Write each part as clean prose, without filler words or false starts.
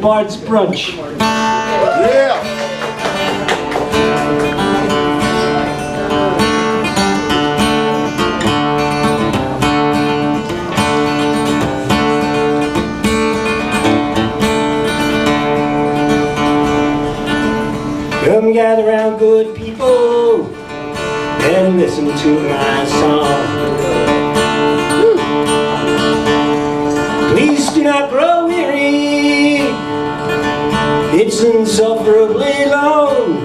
Bard's Brunch. Yeah! Come gather round, good people, and listen to my song. Please do not grow weary, it's insufferably long.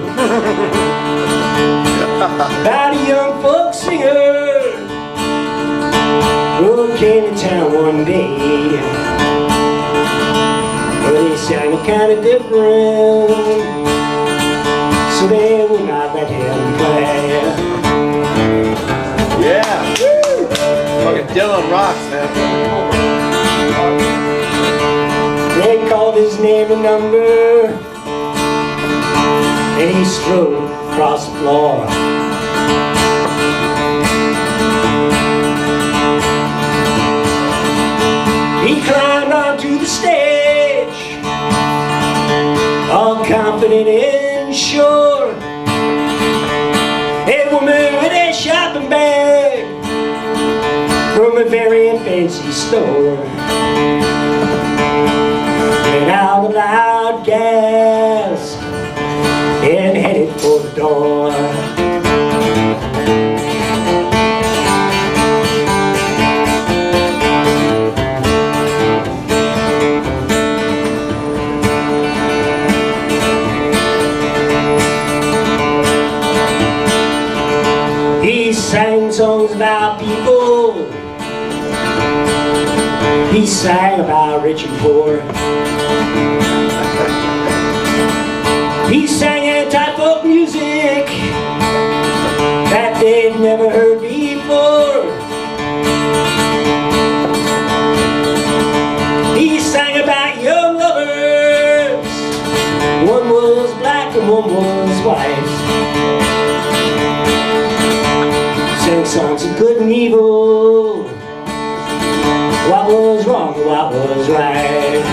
About a young folk singer who came to town one day, but he sang a kind of different, so they would not let him play. Yeah! Woo! Fucking Dylan rocks, man. They called his name and number, and he strode across the floor. He climbed onto the stage, all confident and sure. A woman with a shopping bag from a very fancy store, let out a loud gasp and headed for the door. He sang songs about people, he sang about rich and poor. He sang anti-folk music that they'd never heard before. He sang about young lovers, one was black and one was white. Sang songs of good and evil, what was wrong and what was right.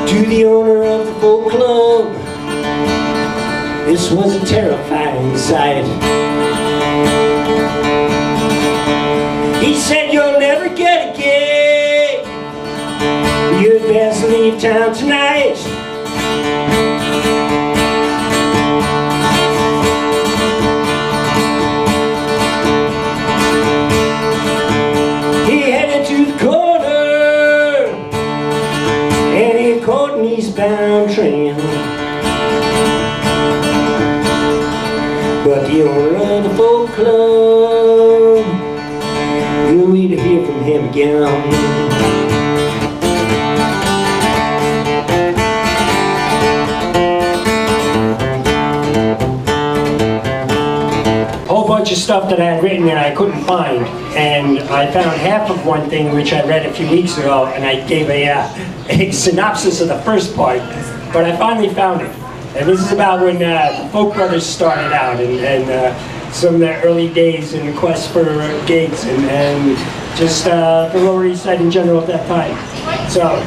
To the owner of the folk club, this was a terrifying sight. He said, "You'll never get a gig, you'd best leave town tonight." He headed to the corner and he caught an eastbound train. But the owner of the folk club, you'll need to hear from him again. Whole bunch of stuff that I had written and I couldn't find, and I found half of one thing which I read a few weeks ago, and I gave a synopsis of the first part, but I finally found it. And this is about when the Folk Brothers started out, and some of their early days in the quest for gigs, and just the Lower East Side in general at that time. So,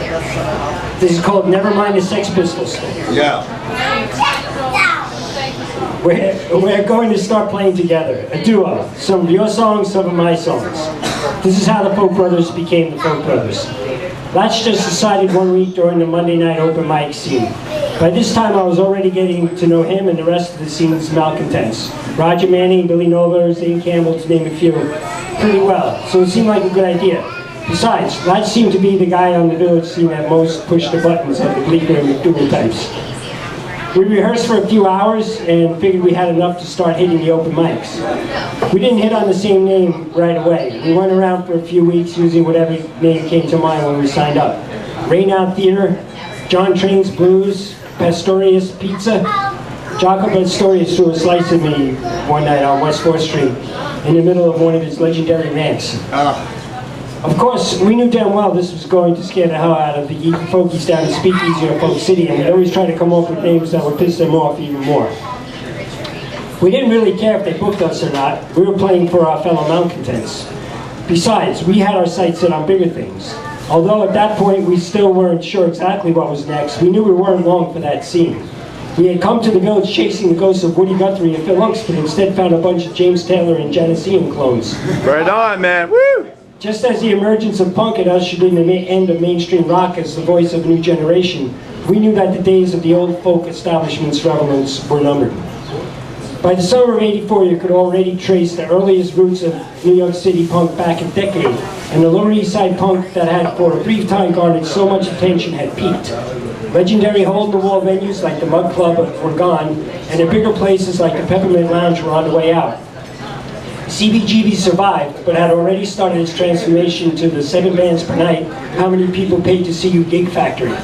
this is called Never Mind the Sex Pistols. Yeah. We're going to start playing together, a duo. Some of your songs, some of my songs. This is how the Folk Brothers became the Folk Brothers. Latch just decided one week during the Monday night open mic scene. By this time I was already getting to know him and the rest of the scene's malcontents. Roger Manning, Billy Nova, Zane Campbell, to name a few, pretty well. So it seemed like a good idea. Besides, Latch seemed to be the guy on the village scene that most pushed the buttons of the Bleecker and McDougal types. We rehearsed for a few hours and figured we had enough to start hitting the open mics. We didn't hit on the same name right away. We went around for a few weeks using whatever name came to mind when we signed up. Raynoud Theater, John Train's Blues, Pastorius Pizza. Jaco Pastorius threw a slice at me one night on West 4th Street in the middle of one of his legendary rants. Of course, we knew damn well this was going to scare the hell out of the geeky folkies down in Speakeasy or Folk City, and we'd always try to come up with names that would piss them off even more. We didn't really care if they booked us or not. We were playing for our fellow malcontents. Besides, we had our sights set on bigger things. Although at that point we still weren't sure exactly what was next, we knew we weren't long for that scene. We had come to the village chasing the ghosts of Woody Guthrie and Phil Unks, but instead found a bunch of James Taylor and Janician clones. Right on, man. Woo! Just as the emergence of punk had ushered in the end of mainstream rock as the voice of a new generation, we knew that the days of the old folk establishment's revelance were numbered. By the summer of '84, you could already trace the earliest roots of New York City punk back a decade, and the Lower East Side punk that had for a brief time garnered so much attention had peaked. Legendary hole-in-the-wall venues like the Mud Club were gone, and the bigger places like the Peppermint Lounge were on the way out. CBGB survived, but had already started its transformation to the 7 bands per night, how many people paid to see you gig factory.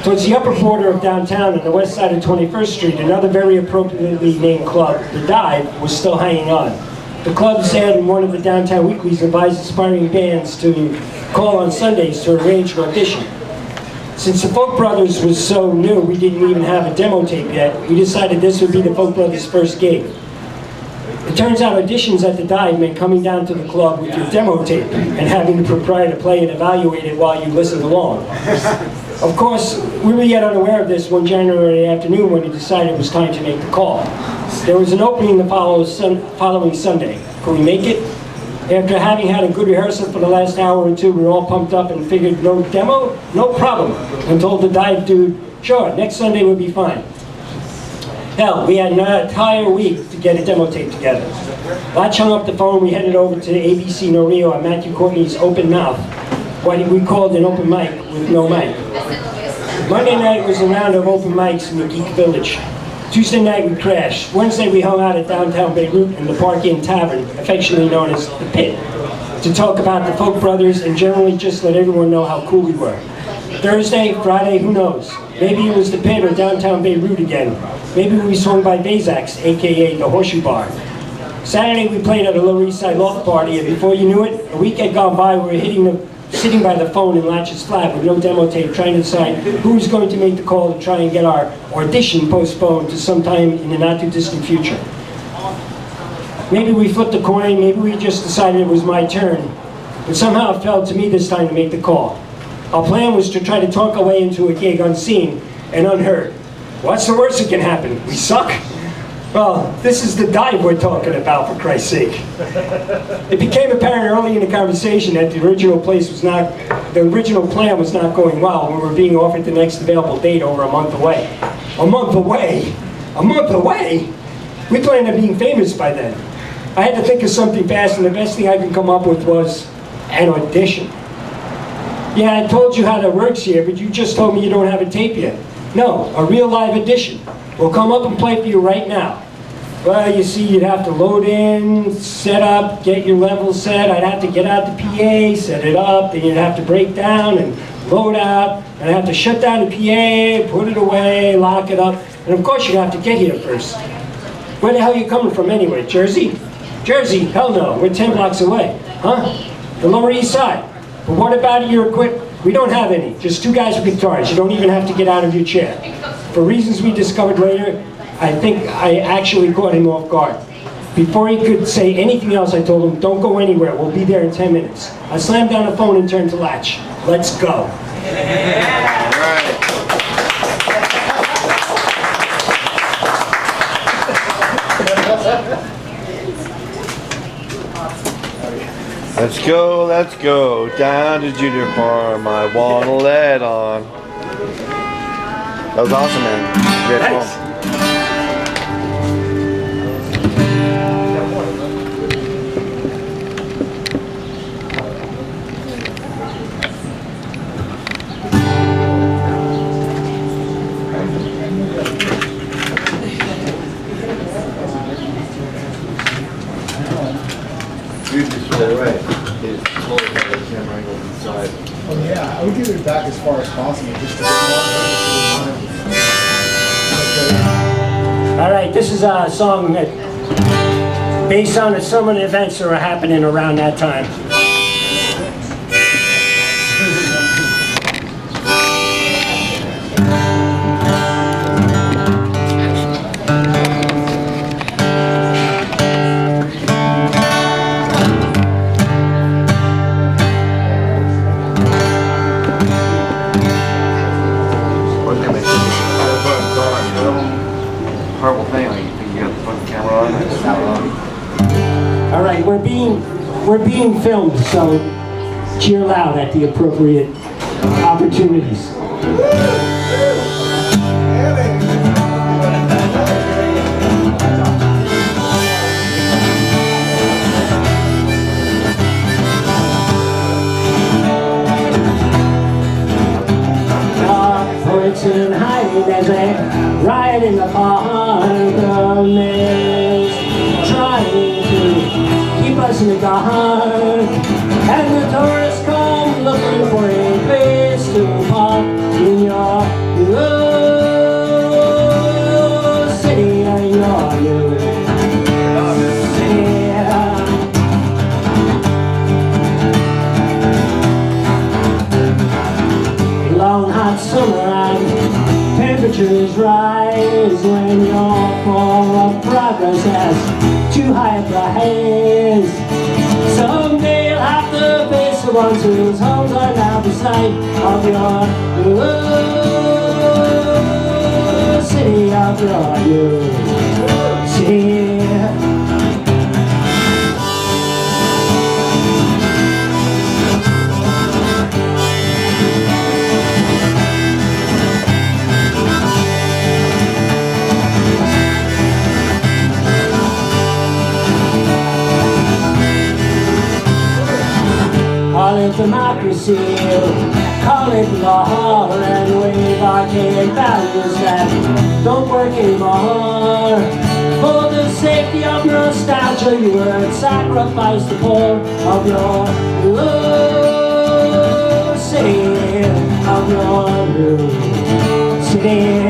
Towards the upper border of downtown on the west side of 21st Street, another very appropriately named club, The Dive, was still hanging on. The club said in one of the downtown weeklies advised aspiring bands to call on Sundays to arrange an audition. Since the Folk Brothers was so new, we didn't even have a demo tape yet, we decided this would be the Folk Brothers' first gig. It turns out auditions at The Dive meant coming down to the club with your demo tape and having the proprietor play and evaluate it while you listened along. Of course, we were yet unaware of this one January afternoon when we decided it was time to make the call. There was an opening the following Sunday. Could we make it? After having had a good rehearsal for the last hour or two, we were all pumped up and figured no demo, no problem, and told the Dive dude, sure, next Sunday would be fine. Hell, we had an entire week to get a demo tape together. Latch hung up the phone, we headed over to ABC No Rio at Matthew Courtney's Open Mouth, what we called an open mic with no mic. Monday night was a round of open mics in the Geek Village. Tuesday night we crashed. Wednesday we hung out at downtown Beirut in the Park Inn Tavern, affectionately known as The Pit, to talk about the Folk Brothers and generally just let everyone know how cool we were. Thursday, Friday, who knows? Maybe it was The Pit or downtown Beirut again. Maybe we swung by Bazak's, aka the Horseshoe Bar. Saturday we played at a Lower East Side loft party, and before you knew it, a week had gone by, we were sitting by the phone in Latch's flat with no demo tape, trying to decide who was going to make the call to try and get our audition postponed to sometime in the not too distant future. Maybe we flipped a coin, maybe we just decided it was my turn, but somehow it fell to me this time to make the call. Our plan was to try to talk our way into a gig unseen and unheard. What's the worst that can happen? We suck? Well, this is The Dive we're talking about, for Christ's sake. It became apparent early in the conversation that the original plan was not going well, and we were being offered the next available date over a month away. A month away? A month away? We planned on being famous by then. I had to think of something fast, and the best thing I could come up with was an audition. Yeah, I told you how that works here, but you just told me you don't have a tape yet. No, a real live audition. We'll come up and play for you right now. Well, you see, you'd have to load in, set up, get your level set. I'd have to get out the PA, set it up, then you'd have to break down and load out, and I'd have to shut down the PA, put it away, lock it up, and of course you'd have to get here first. Where the hell are you coming from anyway, Jersey? Jersey? Hell no, we're 10 blocks away. Huh? The Lower East Side. But what about your equipment? We don't have any, just 2 guys with guitars. You don't even have to get out of your chair. For reasons we discovered later, I think I actually caught him off guard. Before he could say anything else, I told him, don't go anywhere, we'll be there in 10 minutes. I slammed down the phone and turned to Latch. Let's go. Let's go down to Junior Farm. I wanna let on. That was awesome, man. Great Thanks. Right. It's totally got the camera angle inside. Oh yeah, I would get it back as far as possible, just to All right, this is a song that based on some of the events that were happening around that time. Horrible thing, like you think you got the fucking camera on, it's not on. All right, we're being filmed, so cheer loud at the appropriate opportunities. And hiding as they ride in the park, the mist trying to keep us in the dark, and the tourists come looking for a place to park in your new city, and your new city. Long hot summer and temperatures rise when your form of progress has too high a price. Someday you'll have to face the ones whose homes are now the site of your new city, of your new city. Call it democracy, call it law, and wave archaic values that don't work anymore. For the safety of nostalgia, you would sacrifice the poor of your new city, of your new city.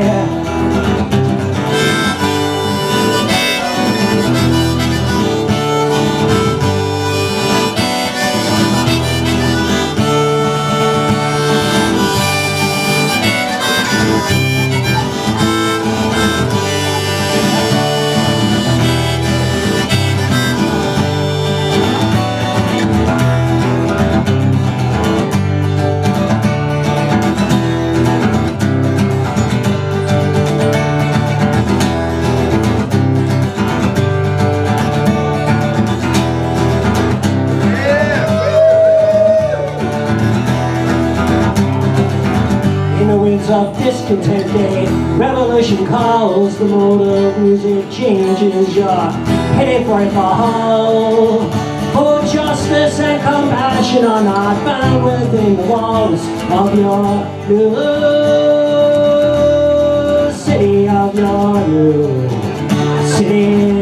Of discontent day, revolution calls, the mode of music changes, you're headed for a fall. For justice and compassion are not found within the walls of your new city, of your new city.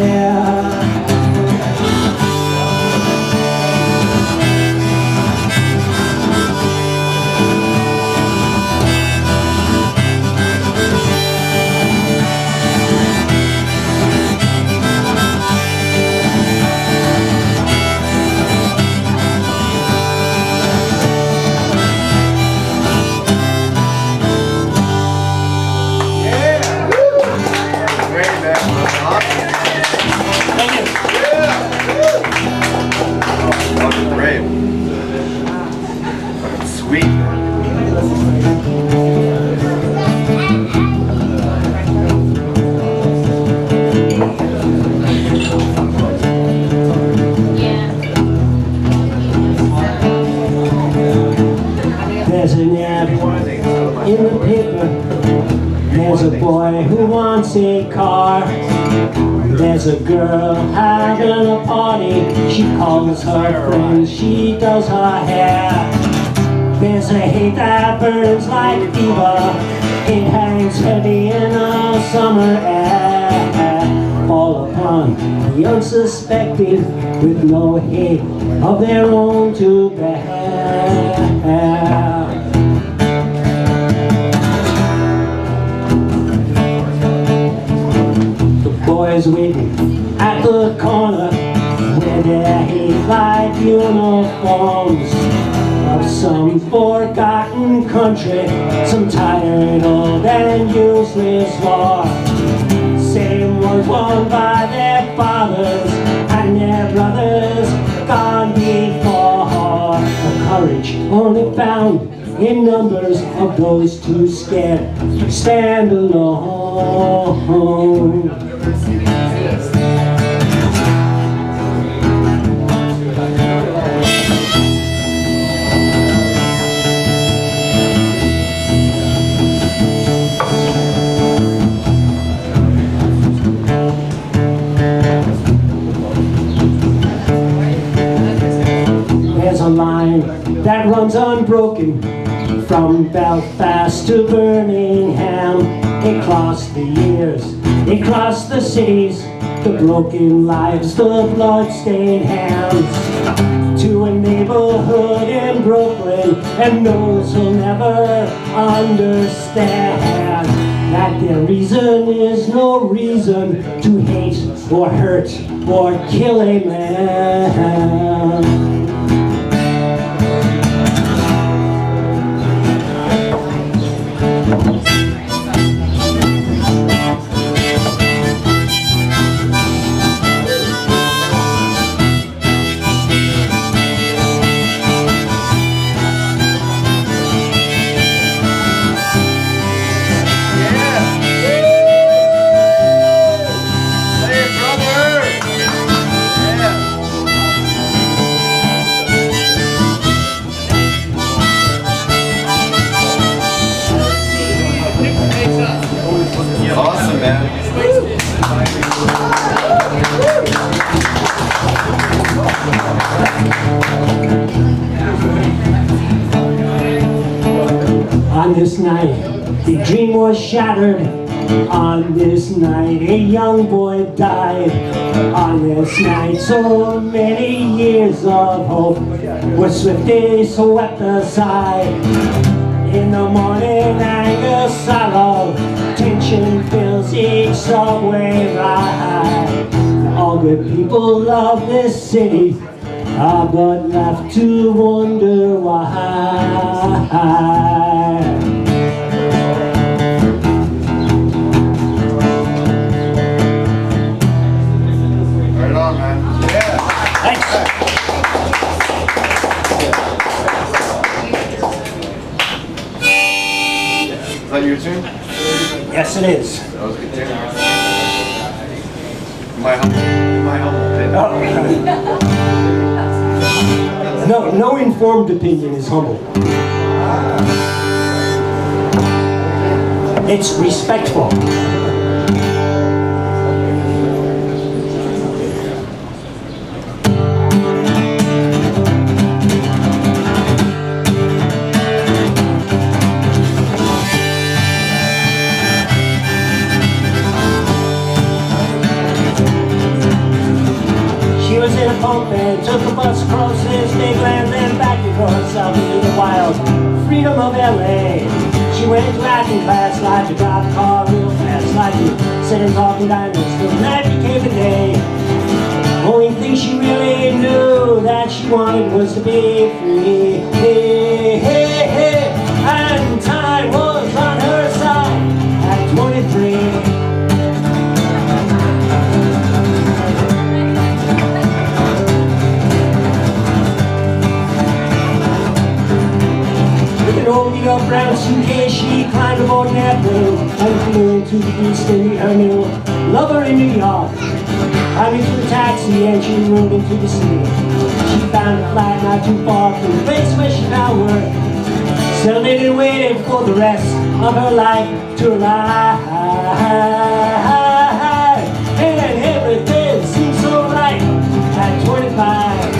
There's an ad in the paper. There's a boy who wants a car. There's a girl having a party. She calls her friends, she does her hair. There's a hate that burns like fever. It hangs heavy in the summer air. Fall upon the unsuspecting with no hate of their own to bear. The boy's waiting at the corner uniforms of some forgotten country, some tired old and useless war. Same ones won by their fathers and their brothers gone before. The courage only found in numbers of those too scared to stand alone. There's a line that runs unbroken from Belfast to Birmingham. It crossed the years, it crossed the cities, the broken lives, the blood-stained hands, to a neighborhood in Brooklyn, and those who'll never understand that their reason is no reason to hate or hurt or kill a man. Awesome, man. On this night, the dream was shattered. On this night, a young boy died. On this night, so many years of hope were swiftly swept aside. In the morning, anger, sorrow, tension fills each subway ride. All good people of this city are but left to wonder why. Right on, man. Yeah. Thanks. Is that your tune? Yes, it is. That was a good tune. My humble opinion. No informed opinion is humble. It's respectful. She was in a pump and took a bus across this big land, then back across out into the wild freedom of LA. She went to acting class, like to drive a car real fast, like to sit and talk to diners till the night became the day. Only thing she really knew that she wanted was to be free. Hey, hey, hey. And time was on her side at 23. An old beat-up brown suitcase, she climbed aboard an airplane and flew into the east in the new lover in New York. Climbed into a taxi and she rode into the city. She found a flat not too far from the place where she found work. Settled in and waited for the rest of her life to arrive. And everything seemed so right at 25.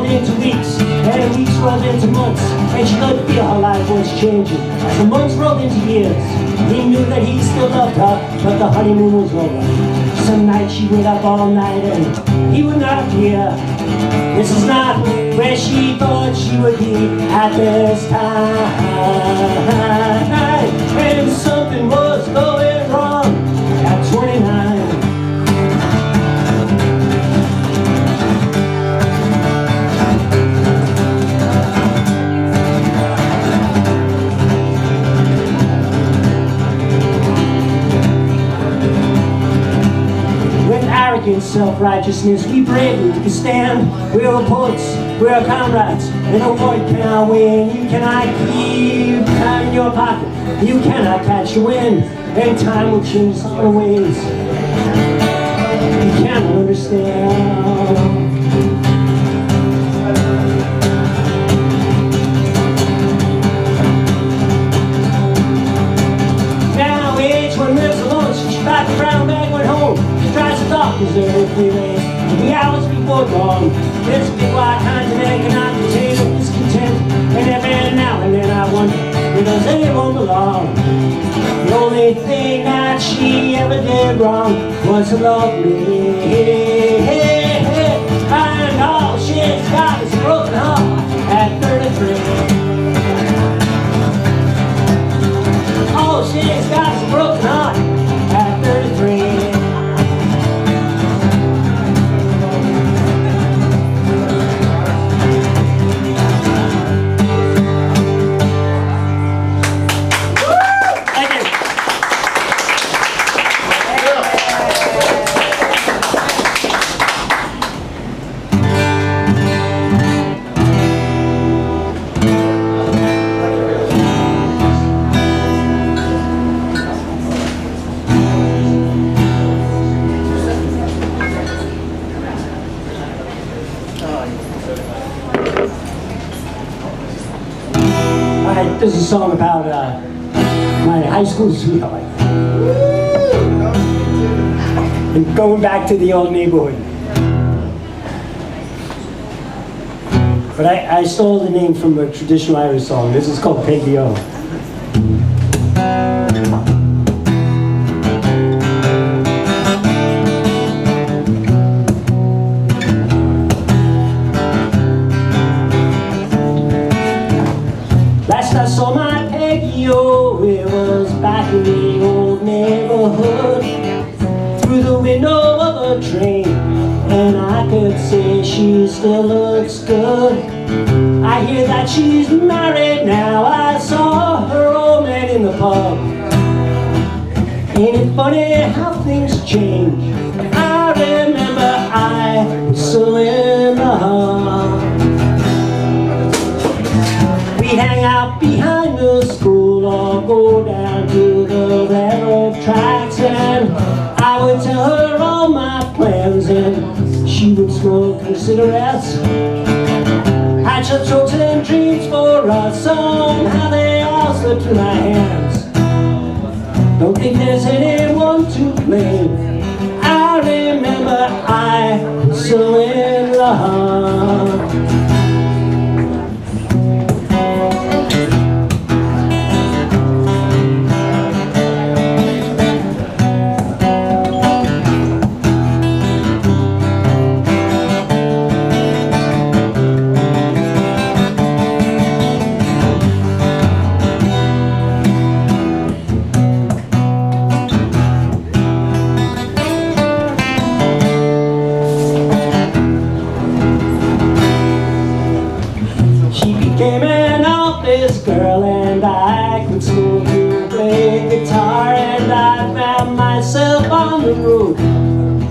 into weeks, and weeks rolled into months, and she could feel her life was changing. As the months rolled into years, he knew that he still loved her, but the honeymoon was over. Some night she would up all night and he would not appear. This is not where she thought she would be at this time. And something was going wrong at 29. Arrogance, self-righteousness, we bravely took a stand. We are poets, we are comrades, and a war you cannot win. You cannot keep time in your pocket, you cannot catch the wind, and time will change some ways you cannot understand. Now age when lives alone, she packed a brown bag, went home. Tries to talk as earthly rain 3 hours before dawn. This big white continent cannot contain her discontent, and every now and then I wonder, where does anyone belong? The only thing that she ever did wrong was to love me. And all she's got is a broken heart at 33. All she's got is a broken heart at 33. This is a song about my high school sweetheart and going back to the old neighborhood. But I stole the name from a traditional Irish song. This is called Peggy O. I saw my Peggy O, it was back in the old neighborhood, through the window of a train, and I could say she still looks good. I hear that she's married now, I saw her old man in the pub. Ain't it funny how things change? I remember I was so in love. We hang out behind the school or go down to the railroad tracks, and I would tell her all my plans and she would smoke her cigarettes. Hatch up jokes and dreams for us, somehow they all slip through my hands. Don't think there's anyone to blame. I remember I was so in love. Came an office girl and I quit school to play guitar, and I found myself on the road.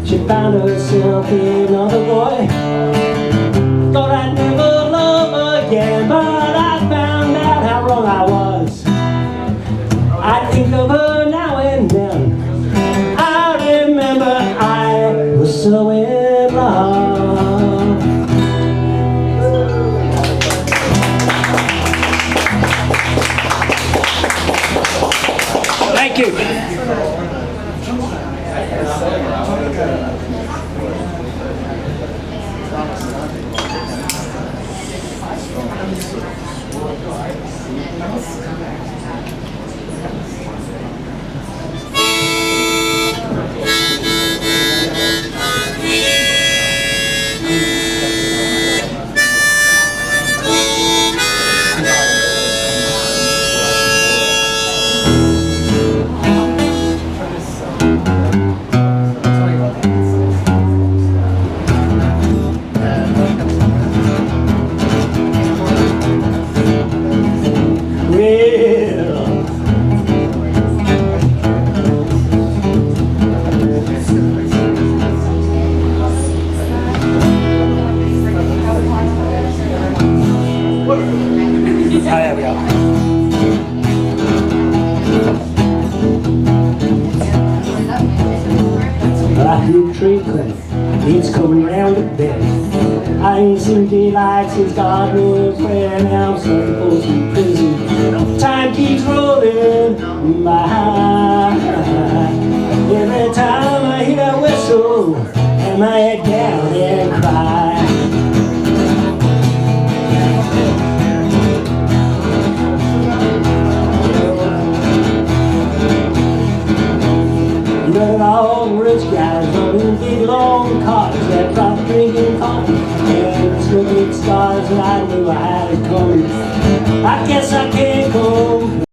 She found herself another boy. Thought I'd never love again, but I found out how wrong I was. I think of her now and then. I remember I was so in love. Thank you. around the bend. I ain't seen daylight since God knows where. Now I'm supposed to be prison. Time keeps rolling by. Every time I hear that whistle, and my head down and cry. You know all the rich guys running big long cars that drop drinking coffee and smoking stars, and I knew I had it coming. I guess I can't go